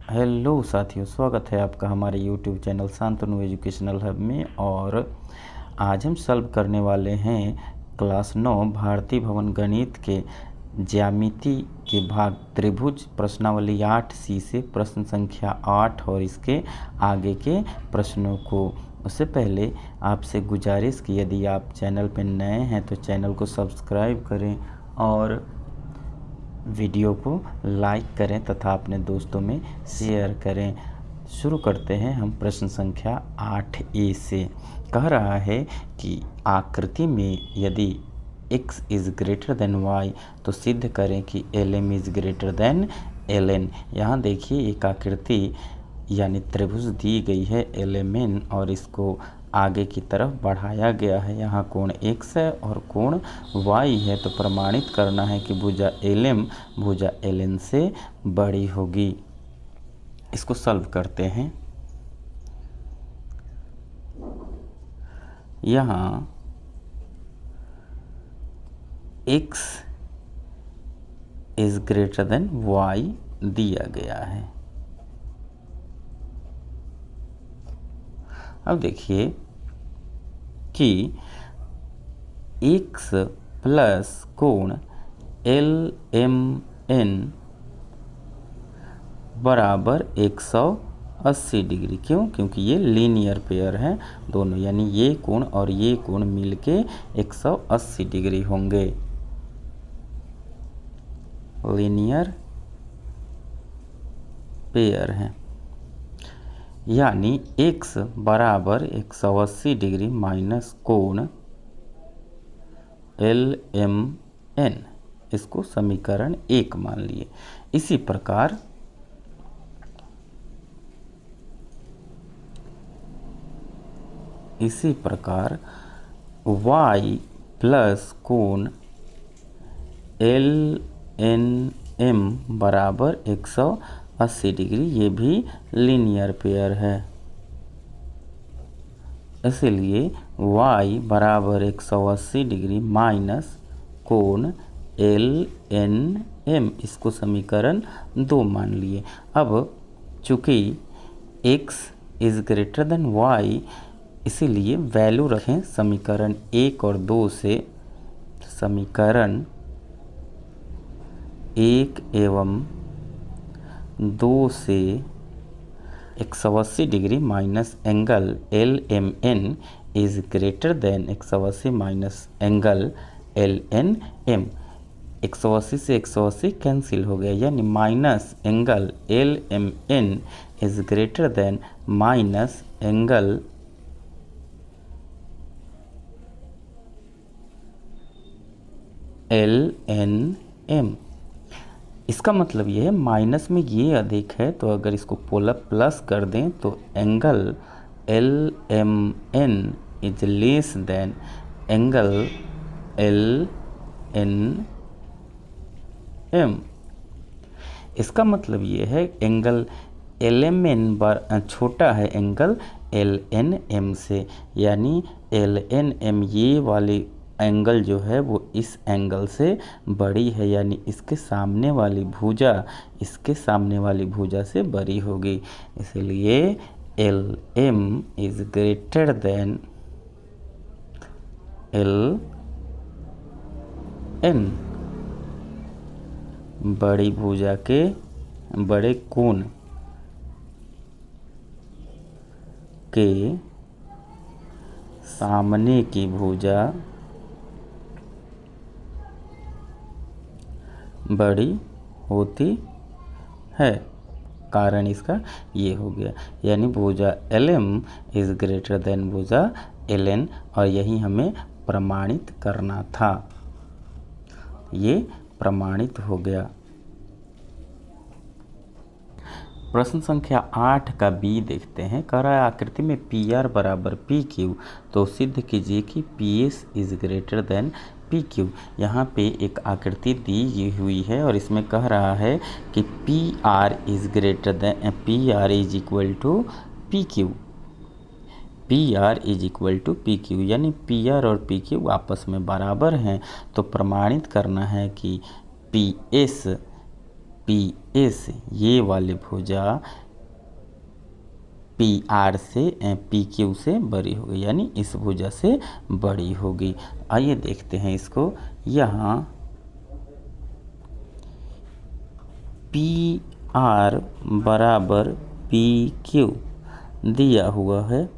Hello साथियों, स्वागत है आपका हमारे YouTube channel Shantanu educational hub में। और आज हम सॉल्व करने वाले हैं क्लास 9 भारतीय भवन गणित के ज्यामिति के भाग त्रिभुज प्रश्नावली 8C से प्रश्न संख्या 8 और इसके आगे के प्रश्नों को। उससे पहले आपसे गुजारिश कि यदि आप चैनल पर नए हैं तो चैनल को सब्सक्राइब करें और वीडियो को लाइक करें तथा अपने दोस्तों में शेयर करें। शुरू करते हैं हम प्रश्न संख्या 8A से। कह रहा है कि आकृति में यदि x is greater then y तो सिद्ध करें कि lm is greater then ln। यहाँ देखिए एक आकृति यानी त्रिभुज दी गई है lmn और इसको आगे की तरफ बढ़ाया गया है। यहाँ कोण x है और कोण y है, तो प्रमाणित करना है कि भुजा lm भुजा ln से बड़ी होगी। इसको सॉल्व करते हैं। यहाँ x is greater then y दिया गया है। अब देखिए कि x प्लस कोण LMN बराबर 180 डिग्री। क्यों? क्योंकि ये लीनियर पेयर हैं दोनों, यानी ये कोण और ये कोण मिलके 180 डिग्री होंगे। लीनियर पेयर हैं, यानी x बराबर 180 डिग्री माइनस कोण LMN, इसको समीकरण 1 मान लिए। इसी प्रकार y प्लस कोण LNM बराबर 180 डिग्री, ये भी लीनियर पेयर है, इसलिए y बराबर 180 डिग्री माइनस कोण LNM, इसको समीकरण 2 मान लिए। अब चूँकि x is greater then y, इसीलिए वैल्यू रखें समीकरण 1 और 2 से। समीकरण 1 एवं 2 से 180 degree minus angle LMN is greater then 180 minus angle LNM। 180 से 180 कैंसिल हो गया, यानी minus angle LMN is greater then minus angle LNM। इसका मतलब ये है माइनस में ये अधिक है, तो अगर इसको पोलर प्लस कर दें तो angle LMN is less then angle LNM। इसका मतलब ये है एंगल LMN छोटा है एंगल LNM से, यानी LNM ये वाली एंगल जो है वो इस एंगल से बड़ी है, यानी इसके सामने वाली भुजा इसके सामने वाली भुजा से बड़ी होगी। इसलिए LM is greater then LN। बड़ी भुजा के बड़े कोण के सामने की भुजा बड़ी होती है, कारण इसका ये हो गया, यानी भुजा LM इज ग्रेटर देन भुजा LN, और यही हमें प्रमाणित करना था। ये प्रमाणित हो गया। प्रश्न संख्या 8 का B देखते हैं। कह रहा है आकृति में PR बराबर PQ, तो सिद्ध कीजिए कि PS is greater then PQ। यहाँ पे एक आकृति दी हुई है और इसमें कह रहा है कि PR is greater than PR is equal to PQ। PR is equal to PQ, यानी PR और PQ आपस में बराबर हैं, तो प्रमाणित करना है कि PS पी एस ये वाली भुजा पी आर से पी क्यू से बड़ी होगी, यानी इस भुजा से बड़ी होगी। आइए देखते हैं इसको। यहाँ पी आर बराबर पी क्यू दिया हुआ है,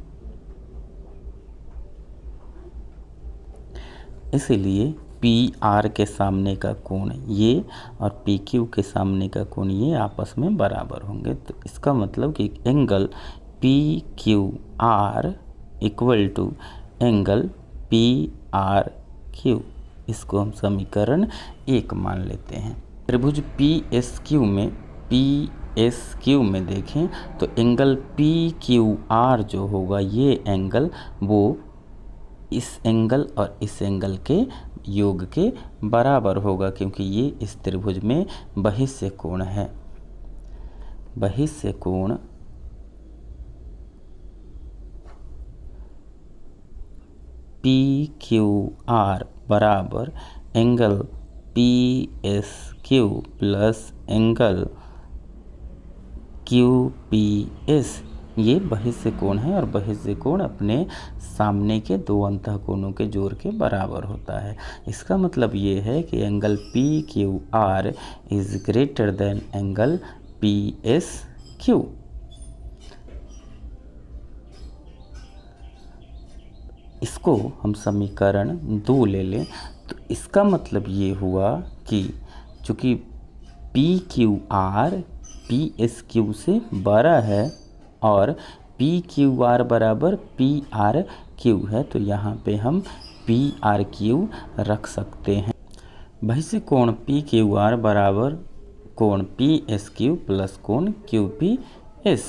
इसलिए पी आर के सामने का कोण ये और पी क्यू के सामने का कोण ये आपस में बराबर होंगे। तो इसका मतलब कि angle P Q R equal to angle P R Q, इसको हम समीकरण 1 मान लेते हैं। त्रिभुज पी एस क्यू में देखें तो एंगल पी क्यू आर जो होगा ये एंगल वो इस एंगल और इस एंगल के योग के बराबर होगा, क्योंकि ये इस त्रिभुज में बहिष्य कोण है। बहिष्य कोण पी क्यू आर बराबर angle P S Q plus angle Q P S, ये बहिष्य कोण है और बहिष्य कोण अपने सामने के दो अंतःकोणों के जोड़ के बराबर होता है। इसका मतलब ये है कि angle P Q are is greater than angle P S Q. इसको हम समीकरण 2 ले लें तो इसका मतलब ये हुआ कि चूँकि P Q R P S Q से बड़ा है और पी क्यू आर बराबर पी आर क्यू है, तो यहाँ पे हम पी आर क्यू रख सकते हैं। बहिष्य कोण पी क्यू आर बराबर कोण पी एस क्यू प्लस कोण क्यू पी एस।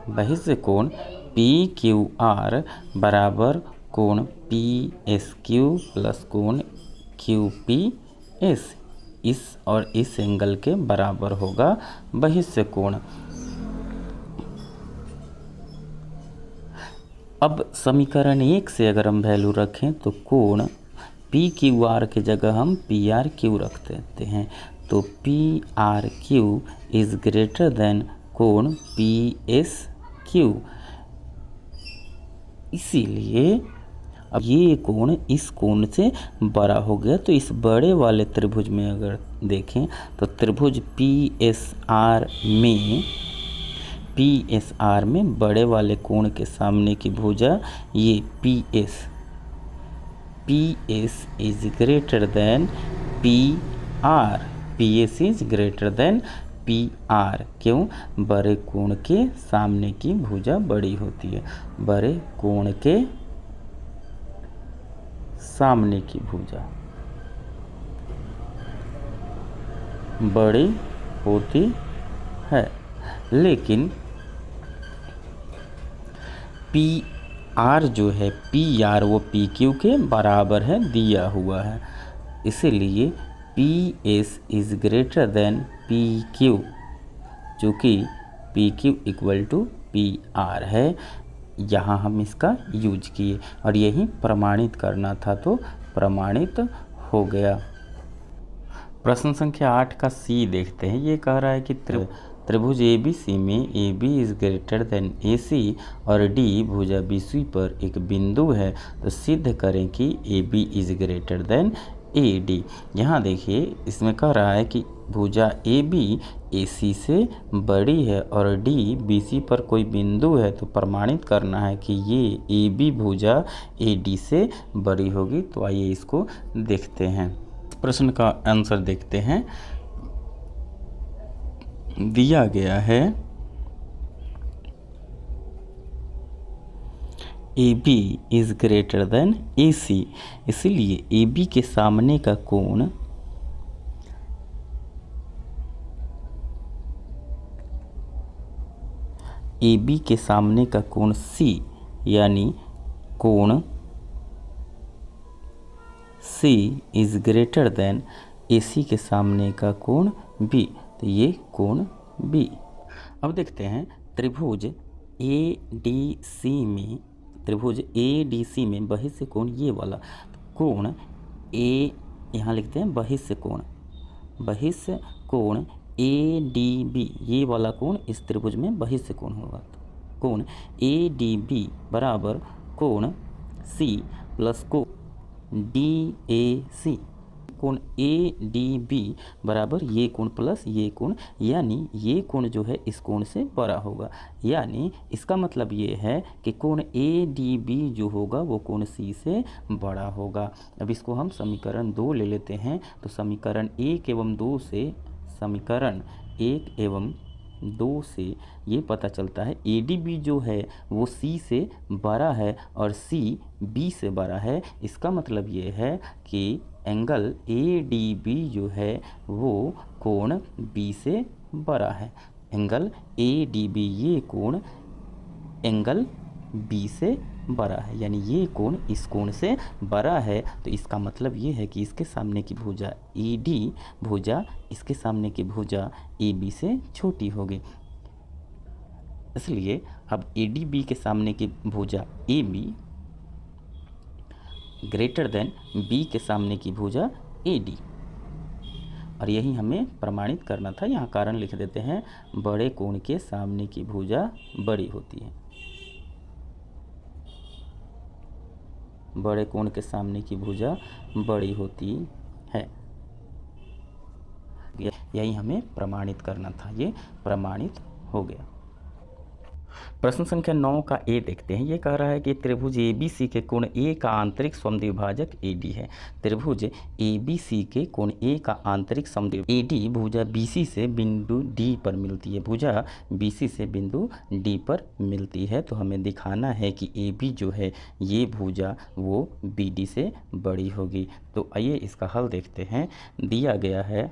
बहिष्य कोण पी क्यू आर बराबर कोण पी एस क्यू प्लस कोण क्यू पी एस, इस और इस एंगल के बराबर होगा बहिष्य कोण। अब समीकरण 1 से अगर हम वैल्यू रखें तो कोण पी क्यू आर की जगह हम पी आर क्यू रख देते हैं, तो P R Q is greater then कोण पी एस क्यू। इसीलिए अब ये कोण इस कोण से बड़ा हो गया। तो इस बड़े वाले त्रिभुज में अगर देखें तो त्रिभुज पी एस आर में बड़े वाले कोण के सामने की भुजा ये P S is greater than P R. P S is greater than P R, क्यों? बड़े कोण के सामने की भुजा बड़ी होती है। बड़े कोण के सामने की भुजा बड़ी होती है, लेकिन पी आर जो है पी आर वो पी क्यू के बराबर है दिया हुआ है, इसीलिए P S is greater than P Q, जो कि P Q equal to P R है। यहाँ हम इसका यूज किए और यही प्रमाणित करना था, तो प्रमाणित हो गया। प्रश्न संख्या 8 का सी देखते हैं। ये कह रहा है कि त्रिभुज ABC में AB is greater then AC और D भुजा BC पर एक बिंदु है, तो सिद्ध करें कि AB is greater then AD। यहाँ देखिए इसमें कह रहा है कि भुजा AB AC से बड़ी है और D BC पर कोई बिंदु है, तो प्रमाणित करना है कि ये AB भुजा AD से बड़ी होगी। तो आइए इसको देखते हैं। प्रश्न का आंसर देखते हैं। दिया गया है AB is greater then AC, इसलिए AB के सामने का कोण AB के सामने का कोण C, यानी कोण C is greater then AC के सामने का कोण B, तो ये कोण B। अब देखते हैं त्रिभुज ADC में बहिष्य कोण ये वाला कोण A, यहाँ लिखते हैं बहिष्य कोण ए डी बी, ये वाला कोण इस त्रिभुज में बहिष्य कोण होगा। तो कोण ए डी बी बराबर कोण सी प्लस कोण डी ए सी। कोण ए डी बी बराबर ये कोण प्लस ये कोण, यानी ये कोण जो है इस कोण से बड़ा होगा। यानी इसका मतलब ये है कि कोण ए डी बी जो होगा वो कोण सी से बड़ा होगा। अब इसको हम समीकरण 2 ले लेते हैं। तो समीकरण 1 एवं 2 से, समीकरण 1 एवं 2 से ये पता चलता है ए डी बी जो है वो सी से बड़ा है और सी बी से बड़ा है। इसका मतलब ये है कि एंगल ए डी बी जो है वो कोण बी से बड़ा है। एंगल ए डी बी, ये कोण एंगल बी से बड़ा है, यानी ये कोण इस कोण से बड़ा है। तो इसका मतलब ये है कि इसके सामने की भुजा ए डी भुजा इसके सामने की भुजा ए बी से छोटी होगी। इसलिए अब ए डी बी के सामने की भुजा A B greater than B के सामने की भुजा ए डी, और यही हमें प्रमाणित करना था। यहाँ कारण लिख देते हैं, बड़े कोण के सामने की भुजा बड़ी होती है। बड़े कोण के सामने की भुजा बड़ी होती है, यही हमें प्रमाणित करना था। ये प्रमाणित हो गया। प्रश्न संख्या 9 का ए देखते हैं। ये कह रहा है कि त्रिभुज ए बी सी के कोण ए का आंतरिक समद्विभाजक ए डी है। त्रिभुज ए बी सी के कोण ए का आंतरिक समद्विभाजक ए डी भुजा बी सी से बिंदु डी पर मिलती है। भुजा बी सी से बिंदु डी पर मिलती है। तो हमें दिखाना है कि ए बी जो है ये भुजा वो बी डी से बड़ी होगी। तो आइए इसका हल देखते हैं। दिया गया है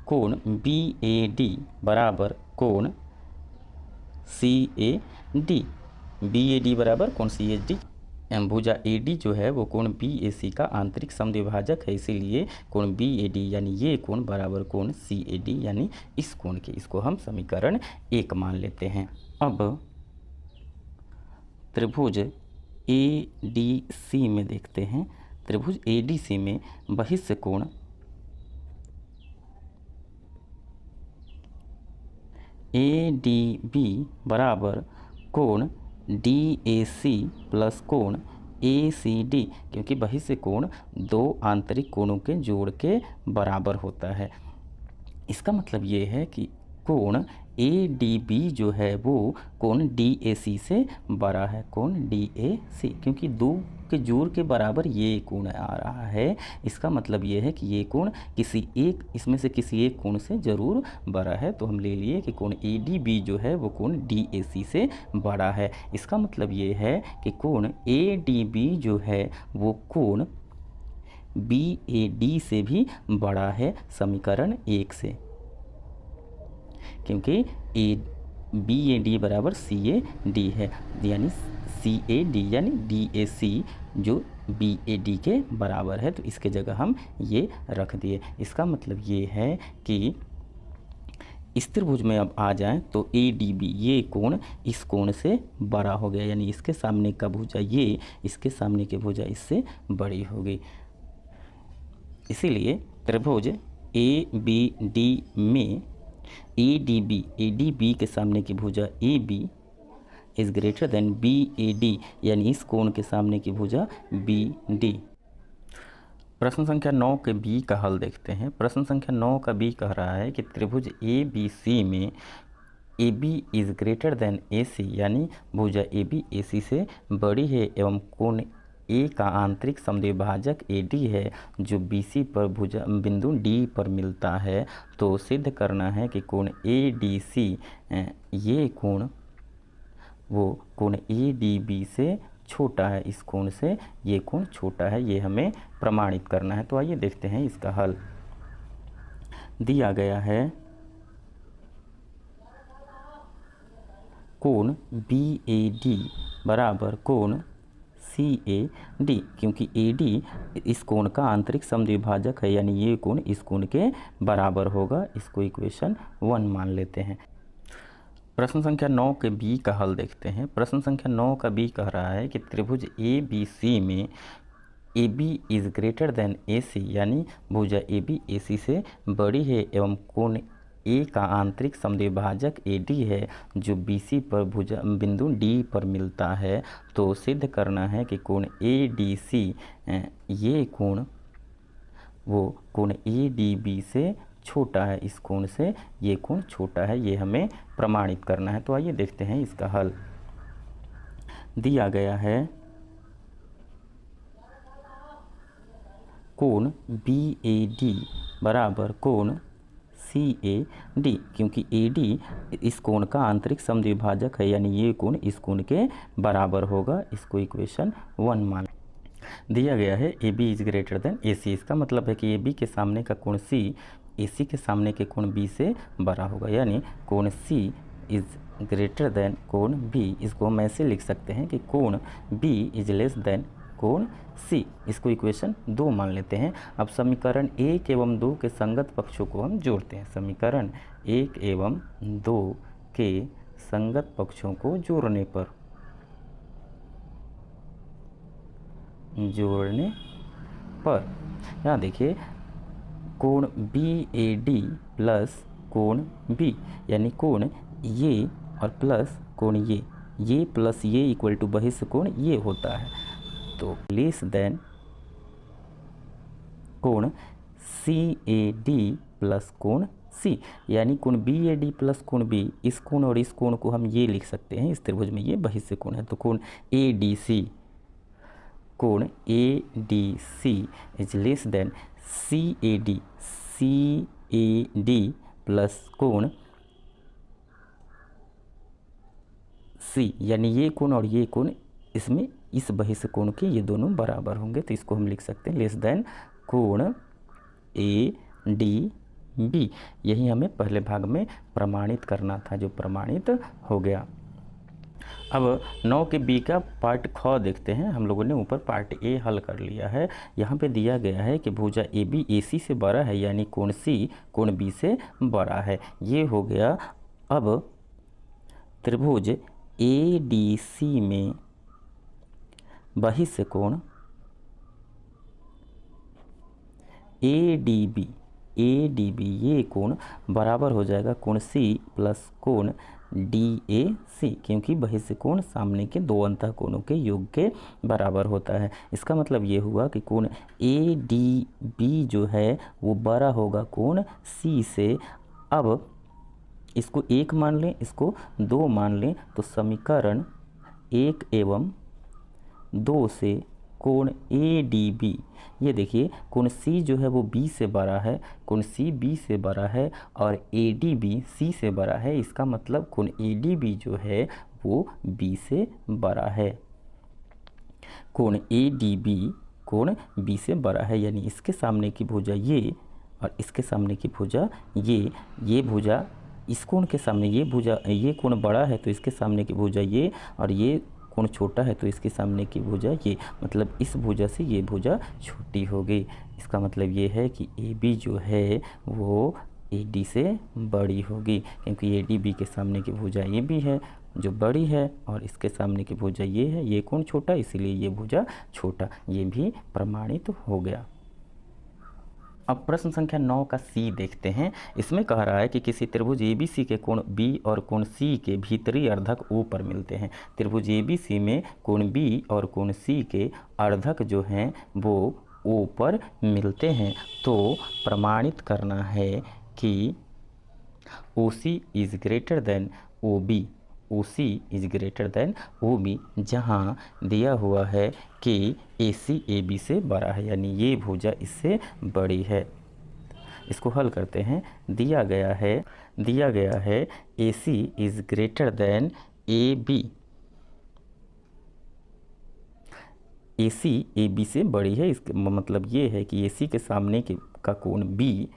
कोण बी ए डी बराबर कोण C A D. B A D बराबर कोण सी ए डी। भुजा ए डी जो है वो कोण बी ए सी का आंतरिक समद्विभाजक है, इसीलिए कोण बी ए डी यानी ये कोण बराबर कोण सी ए डी, यानी इस कोण के। इसको हम समीकरण 1 मान लेते हैं। अब त्रिभुज ए डी सी में देखते हैं। त्रिभुज ए डी सी में बहिष्य कोण ए डी बी बराबर कोण डी ए सी प्लस कोण ए सी डी, क्योंकि बहिष्य कोण दो आंतरिक कोणों के जोड़ के बराबर होता है। इसका मतलब ये है कि कोण ए डी बी जो है वो कोण डी ए सी से बड़ा है। कोण डी ए सी, क्योंकि दो के जोड़ के बराबर ये कोण आ रहा है। इसका मतलब ये है कि ये कोण किसी एक, इसमें से किसी एक कोण से ज़रूर बड़ा है। तो हम ले लिए कि कोण ए डी बी जो है वो कोण डी ए सी से बड़ा है। इसका मतलब ये है कि कोण ए डी बी जो है वो कोण बी ए डी से भी बड़ा है, समीकरण 1 से, क्योंकि ए बी ए डी बराबर सी ए डी है, यानी सी ए डी यानी डी ए सी जो बी ए डी के बराबर है। तो इसके जगह हम ये रख दिए। इसका मतलब ये है कि इस त्रिभुज में अब आ जाएं तो ए डी बी ये कोण इस कोण से बड़ा हो गया, यानी इसके सामने का भुजा ये इसके सामने की भुजा इससे बड़ी होगी। इसीलिए त्रिभुज ए बी डी में ए डी बी के सामने की भुजा A B is greater than B A D, यानी इस कोण के सामने की भुजा बी डी। प्रश्न संख्या 9 के बी का हल देखते हैं। प्रश्न संख्या 9 का बी कह रहा है कि त्रिभुज ए बी सी में A B is greater than A C, यानी भुजा ए बी ए सी से बड़ी है एवं कोण ए का आंतरिक समद्विभाजक ए डी है जो बी सी पर भुजा बिंदु डी पर मिलता है। तो सिद्ध करना है कि कोण ए डी सी ये कोण वो कोण ए डी बी से छोटा है, इस कोण से ये कोण छोटा है, ये हमें प्रमाणित करना है। तो आइए देखते हैं इसका हल। दिया गया है कोण बी ए डी बराबर कोण सी ए डी, क्योंकि ए डी इस कोण का आंतरिक समद्विभाजक है, यानी ये कोण इस कोण के बराबर होगा। इसको इक्वेशन 1 मान लेते हैं। प्रश्न संख्या 9 के बी का हल देखते हैं। प्रश्न संख्या 9 का बी कह रहा है कि त्रिभुज ए बी सी में A B is greater than A C, यानी भुजा ए बी ए सी से बड़ी है एवं कोण ए का आंतरिक समद्विभाजक ए डी है जो बी सी पर भुजा बिंदु डी पर मिलता है, तो सिद्ध करना है कि कोण ए डी सी ये कोण वो कोण ए डी बी से छोटा है, इस कोण से ये कोण छोटा है, ये हमें प्रमाणित करना है। तो आइए देखते हैं इसका हल। दिया गया है कोण बी ए डी बराबर कोण सी ए डी, क्योंकि ए डी इस कोण का आंतरिक समद्विभाजक है, यानी ये कोण इस कोण के बराबर होगा। इसको इक्वेशन 1 मान। दिया गया है A B is greater than A C, इसका मतलब है कि ए बी के सामने का कोण सी ए सी के सामने के कोण बी से बड़ा होगा, यानी कोण सी इज ग्रेटर देन कोण बी। इसको हम ऐसे लिख सकते हैं कि कोण बी इज लेस देन कोण सी। इसको इक्वेशन 2 मान लेते हैं। अब समीकरण 1 एवं 2 के संगत पक्षों को हम जोड़ते हैं। समीकरण 1 एवं 2 के संगत पक्षों को जोड़ने पर यहाँ देखिए कोण बी ए डी प्लस कोण बी, यानी कोण ये और प्लस कोण ये प्लस ये इक्वल टू बहिष्ठ कोण ये होता है, तो लेस देन कोण सी ए डी प्लस कोण सी, यानी कोण बी ए डी प्लस कोण बी, इस कोण और इस कोण को हम ये लिख सकते हैं, इस त्रिभुज में ये बहिष्ठ कोण है, तो कोण ए डी सी, कोण A D C is less than C A D plus कोण सी, यानी ये कोण और ये कोण इसमें इस बहिष्ठ कोण के ये दोनों बराबर होंगे, तो इसको हम लिख सकते हैं लेस देन कोण ए डी बी। यही हमें पहले भाग में प्रमाणित करना था, जो प्रमाणित हो गया। अब 9 के बी का पार्ट ख देखते हैं। हम लोगों ने ऊपर पार्ट ए हल कर लिया है। यहाँ पे दिया गया है कि भुजा ए बी ए सी से बड़ा है, यानी कोण सी कोण बी से बड़ा है, ये हो गया। अब त्रिभुज ए डी सी में बहिष्ठ कोण ए डी बी ये कोण बराबर हो जाएगा कोण सी प्लस कोण डी ए सी, क्योंकि बहिष्ठ कोण सामने के दो अंतः कोणों के योग के बराबर होता है। इसका मतलब ये हुआ कि कोण ए डी बी जो है वो बड़ा होगा कोण सी से। अब इसको 1 मान लें, इसको 2 मान लें, तो समीकरण 1 एवं 2 से कोण ए डी बी, ये देखिए कोण सी जो है वो बी से बड़ा है, कोण सी बी से बड़ा है और ए डी बी सी से बड़ा है। इसका मतलब कोण ए डी बी जो है वो बी से बड़ा है, कोण ए डी बी कोण बी से बड़ा है, यानी इसके सामने की भुजा ये और इसके सामने की भुजा ये भुजा इस कोण के सामने ये भुजा, ये कोण बड़ा है तो इसके सामने की भुजा ये, और ये कोण छोटा है तो इसके सामने की भुजा ये, मतलब इस भुजा से ये भुजा छोटी हो गई। इसका मतलब ये है कि ए बी जो है वो ए डी से बड़ी होगी, क्योंकि ए डी बी के सामने की भुजा ये भी है जो बड़ी है और इसके सामने की भुजा ये है, ये कोण छोटा इसीलिए ये भुजा छोटा, ये भी प्रमाणित हो गया। अब प्रश्न संख्या 9 का सी देखते हैं। इसमें कह रहा है कि किसी त्रिभुज ABC के कोण B और कोण C के भीतरी अर्धक O पर मिलते हैं। त्रिभुज ABC में कोण B और कोण C के अर्धक जो हैं वो O पर मिलते हैं, तो प्रमाणित करना है कि OC is greater then OB, OC is greater then OB, जहाँ दिया हुआ है कि AC AB से बड़ा है, यानी ये भुजा इससे बड़ी है। इसको हल करते हैं। दिया गया है AC is greater then AB, AC AB से बड़ी है, इसका मतलब ये है कि AC के सामने का कोण B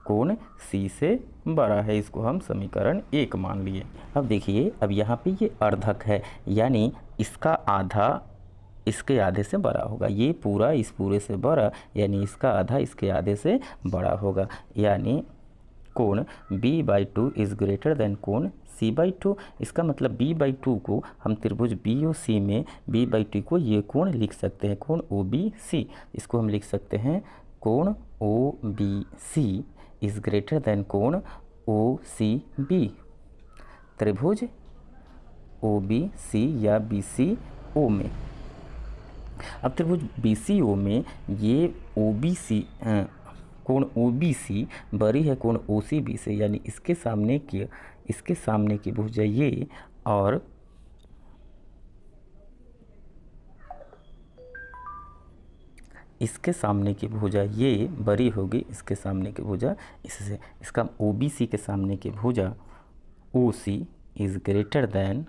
कोण C से बड़ा है। इसको हम समीकरण 1 मान लिए। अब देखिए, अब यहाँ पे ये अर्धक है, यानी इसका आधा इसके आधे से बड़ा होगा, ये पूरा इस पूरे से बड़ा, यानी इसका आधा इसके आधे से बड़ा होगा, यानी कोण B/2 इज़ ग्रेटर देन कोण C/2। इसका मतलब B/2 को हम त्रिभुज BOC में B/2 को ये कोण लिख सकते हैं, कोण OBC। इसको हम लिख सकते हैं कोण OBC इज़ ग्रेटर देन कोण OCB। त्रिभुज OBC या BCO में, अब त्रिभुज BCO में ये OBC कोण OBC बड़ी है कोण OCB से, यानी इसके सामने की भुजा ये और इसके सामने की भुजा ये बड़ी होगी इसके सामने की भुजा इससे। इसका OBC के सामने की भुजा OC is greater then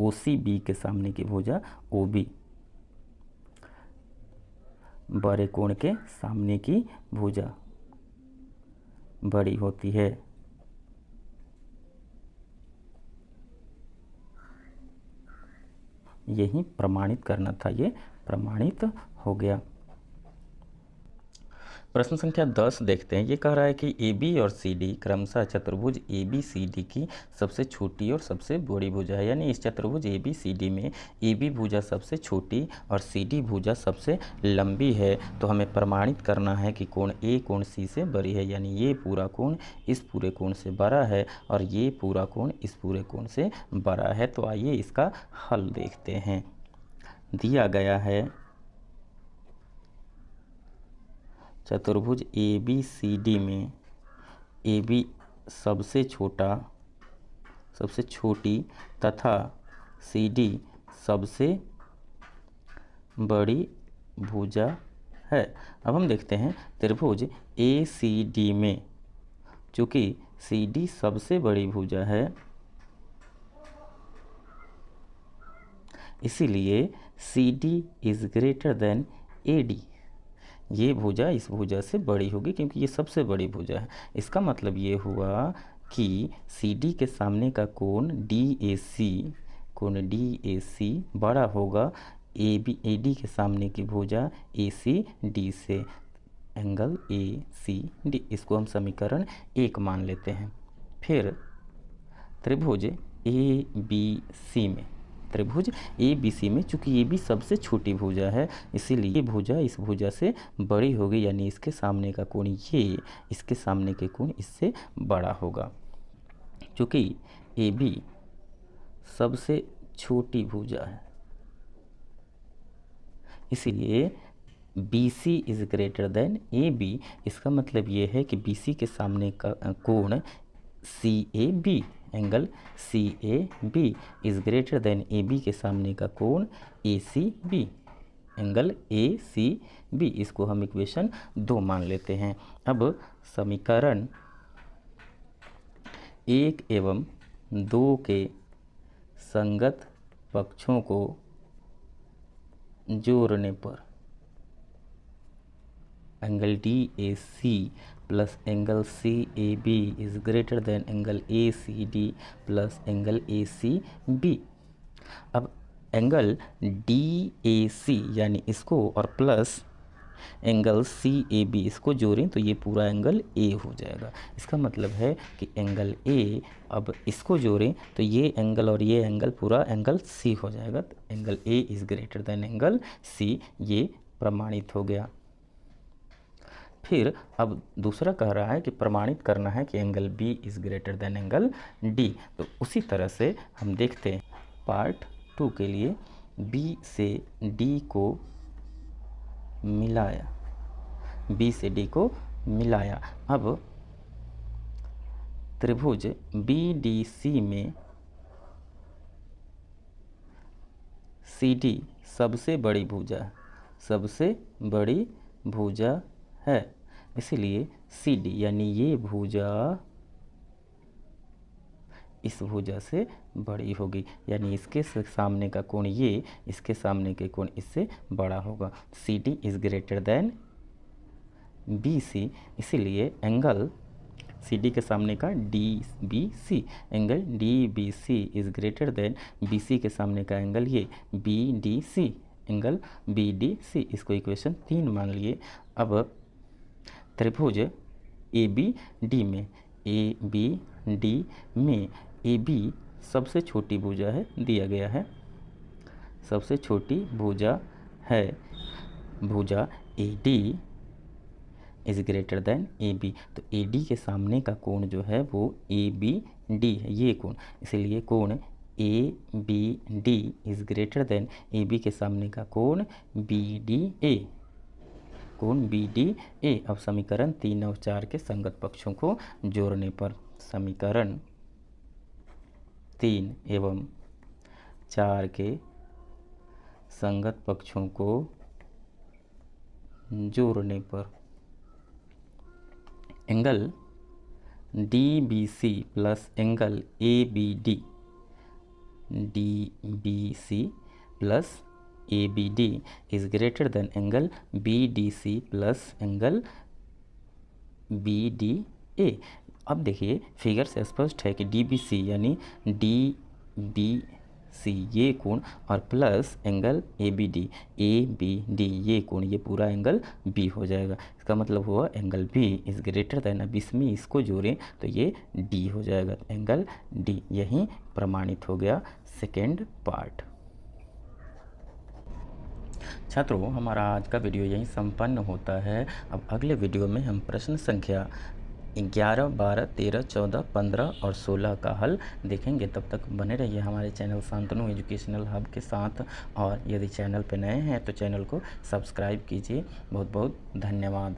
OCB के सामने की भुजा OB। बड़े कोण के सामने की भुजा बड़ी होती है। यही प्रमाणित करना था, ये प्रमाणित हो गया। प्रश्न संख्या 10 देखते हैं। ये कह रहा है कि AB और CD क्रमशः चतुर्भुज ABCD की सबसे छोटी और सबसे बड़ी भुजा है। यानी इस चतुर्भुज ABCD में AB भुजा सबसे छोटी और CD भुजा सबसे लंबी है। तो हमें प्रमाणित करना है कि कोण A कोण C से बड़ी है, यानी ये पूरा कोण इस पूरे कोण से बड़ा है और ये पूरा कोण इस पूरे कोण से बड़ा है। तो आइए इसका हल देखते हैं। दिया गया है चतुर्भुज ABCD में AB सबसे छोटी तथा CD सबसे बड़ी भुजा है। अब हम देखते हैं त्रिभुज ACD में, चूँकि CD सबसे बड़ी भुजा है इसीलिए CD is greater then AD। ये भुजा इस भुजा से बड़ी होगी क्योंकि ये सबसे बड़ी भुजा है। इसका मतलब ये हुआ कि CD के सामने का कोण DAC बड़ा होगा AD के सामने की भुजा ACD से, एंगल ACD। इसको हम समीकरण 1 मान लेते हैं। फिर त्रिभुज ABC में चूँकि ये भी सबसे छोटी भुजा है इसीलिए ये भुजा इस भुजा से बड़ी होगी, यानी इसके सामने का कोण ये इसके सामने के कोण इससे बड़ा होगा। चूँकि AB सबसे छोटी भुजा है इसीलिए BC is greater then AB। इसका मतलब ये है कि BC के सामने का कोण CAB, angle CAB is greater then AB के सामने का कोण ACB, एंगल ACB। इसको हम इक्वेशन 2 मान लेते हैं। अब समीकरण 1 एवं 2 के संगत पक्षों को जोड़ने पर angle DAC plus angle CAB is greater than angle ACD plus angle ACB। अब एंगल DAC यानी इसको और प्लस एंगल CAB इसको जोड़ें तो ये पूरा एंगल A हो जाएगा। इसका मतलब है कि एंगल A, अब इसको जोड़ें तो ये एंगल और ये एंगल पूरा एंगल C हो जाएगा। तो angle A is greater than angle C, ये प्रमाणित हो गया। फिर अब दूसरा कह रहा है कि प्रमाणित करना है कि angle B is greater than angle D। तो उसी तरह से हम देखते हैं पार्ट 2 के लिए B से D को मिलाया, B से D को मिलाया। अब त्रिभुज BDC में CD सबसे बड़ी भुजा है इसीलिए CD यानी ये भुजा इस भुजा से बड़ी होगी, यानी इसके सामने का कोण ये इसके सामने के कोण इससे बड़ा होगा। CD is greater then BC, इसीलिए एंगल CD के सामने का DBC, angle DBC is greater then BC के सामने का एंगल ये BDC, एंगल BDC। इसको इक्वेशन 3 मान लिए। अब त्रिभुज ए बी डी में, ए बी डी में ए बी सबसे छोटी भुजा है, दिया गया है सबसे छोटी भुजा है, भुजा A D is greater than A B. तो ए डी के सामने का कोण जो है वो ए बी डी है, ये कोण, इसलिए कोण A B D is greater than A B के सामने का कोण बी डी ए, कोण बी डी ए। अब समीकरण 3 और 4 के संगत पक्षों को जोड़ने पर, समीकरण 3 एवं 4 के संगत पक्षों को जोड़ने पर angle D B C plus angle A B D, D B C plus A B D is greater than angle B D C plus angle B D A. अब देखिए फिगर से स्पष्ट है कि डी बी सी यानी D B सी ये कोण और plus angle A B D ये कोण, ये पूरा एंगल बी हो जाएगा। इसका मतलब हुआ angle B is greater than, अब इसमें इसको जोड़ें तो ये डी हो जाएगा, एंगल डी। यही प्रमाणित हो गया सेकेंड पार्ट। छात्रों हमारा आज का वीडियो यहीं संपन्न होता है। अब अगले वीडियो में हम प्रश्न संख्या 11, 12, 13, 14, 15 और 16 का हल देखेंगे। तब तक बने रहिए हमारे चैनल शांतनु एजुकेशनल हब के साथ, और यदि चैनल पर नए हैं तो चैनल को सब्सक्राइब कीजिए। बहुत बहुत धन्यवाद।